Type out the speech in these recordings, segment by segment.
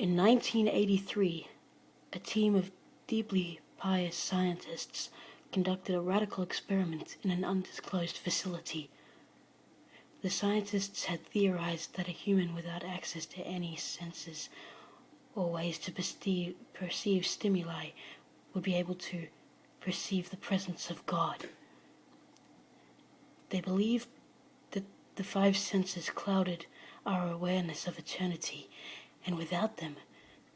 In 1983, a team of deeply pious scientists conducted a radical experiment in an undisclosed facility. The scientists had theorized that a human without access to any senses or ways to perceive stimuli would be able to perceive the presence of God. They believed that the five senses clouded our awareness of eternity, and without them,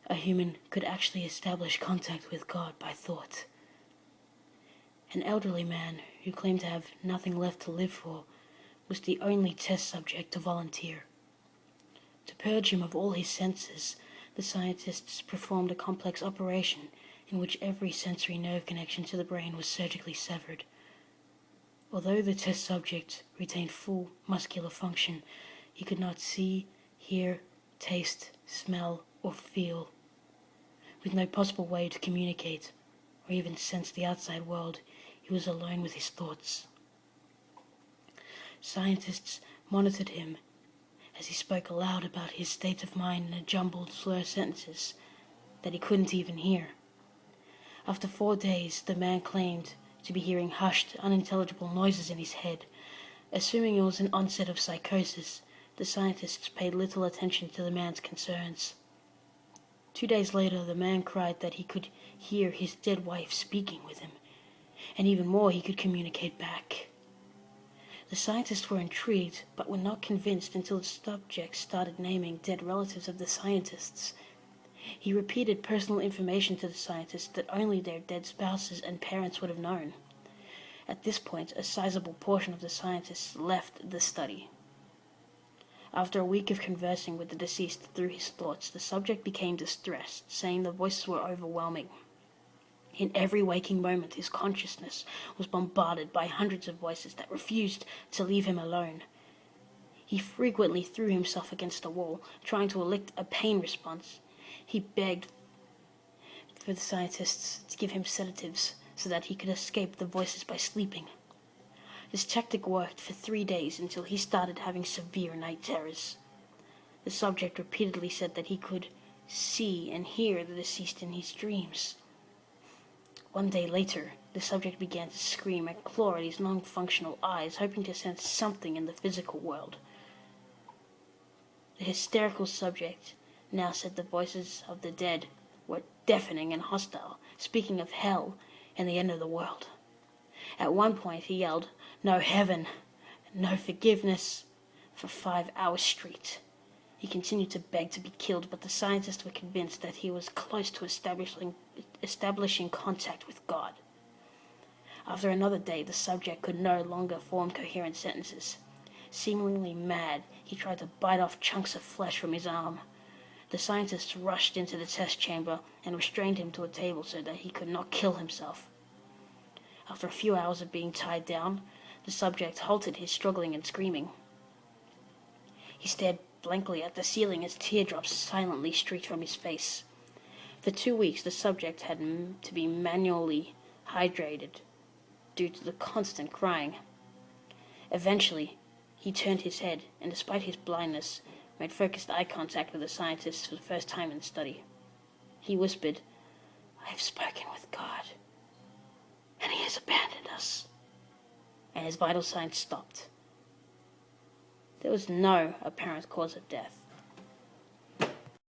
a human could actually establish contact with God by thought. An elderly man who claimed to have nothing left to live for was the only test subject to volunteer. To purge him of all his senses, the scientists performed a complex operation in which every sensory nerve connection to the brain was surgically severed. Although the test subject retained full muscular function, he could not see, hear, taste, smell, or feel. With no possible way to communicate or even sense the outside world, he was alone with his thoughts. Scientists monitored him as he spoke aloud about his state of mind in a jumbled slur of sentences that he couldn't even hear. After 4 days, the man claimed to be hearing hushed, unintelligible noises in his head. Assuming it was an onset of psychosis, the scientists paid little attention to the man's concerns. 2 days later, the man cried that he could hear his dead wife speaking with him, and even more, he could communicate back. The scientists were intrigued, but were not convinced until the subject started naming dead relatives of the scientists. He repeated personal information to the scientists that only their dead spouses and parents would have known. At this point, a sizable portion of the scientists left the study. After a week of conversing with the deceased through his thoughts, the subject became distressed, saying the voices were overwhelming. In every waking moment, his consciousness was bombarded by hundreds of voices that refused to leave him alone. He frequently threw himself against a wall, trying to elicit a pain response. He begged for the scientists to give him sedatives so that he could escape the voices by sleeping. This tactic worked for 3 days until he started having severe night terrors. The subject repeatedly said that he could see and hear the deceased in his dreams. 1 day later, the subject began to scream and claw at his non-functional eyes, hoping to sense something in the physical world. The hysterical subject now said the voices of the dead were deafening and hostile, speaking of hell and the end of the world. At one point, he yelled, "No heaven, no forgiveness," for 5 hours straight. He continued to beg to be killed, but the scientists were convinced that he was close to establishing contact with God. After another day, the subject could no longer form coherent sentences. Seemingly mad, he tried to bite off chunks of flesh from his arm. The scientists rushed into the test chamber and restrained him to a table so that he could not kill himself. After a few hours of being tied down, the subject halted his struggling and screaming. He stared blankly at the ceiling as teardrops silently streaked from his face. For 2 weeks, the subject had to be manually hydrated due to the constant crying. Eventually, he turned his head and, despite his blindness, made focused eye contact with the scientists for the first time in the study. He whispered, "I have spoken with God, and he has abandoned us." And his vital signs stopped. There was no apparent cause of death.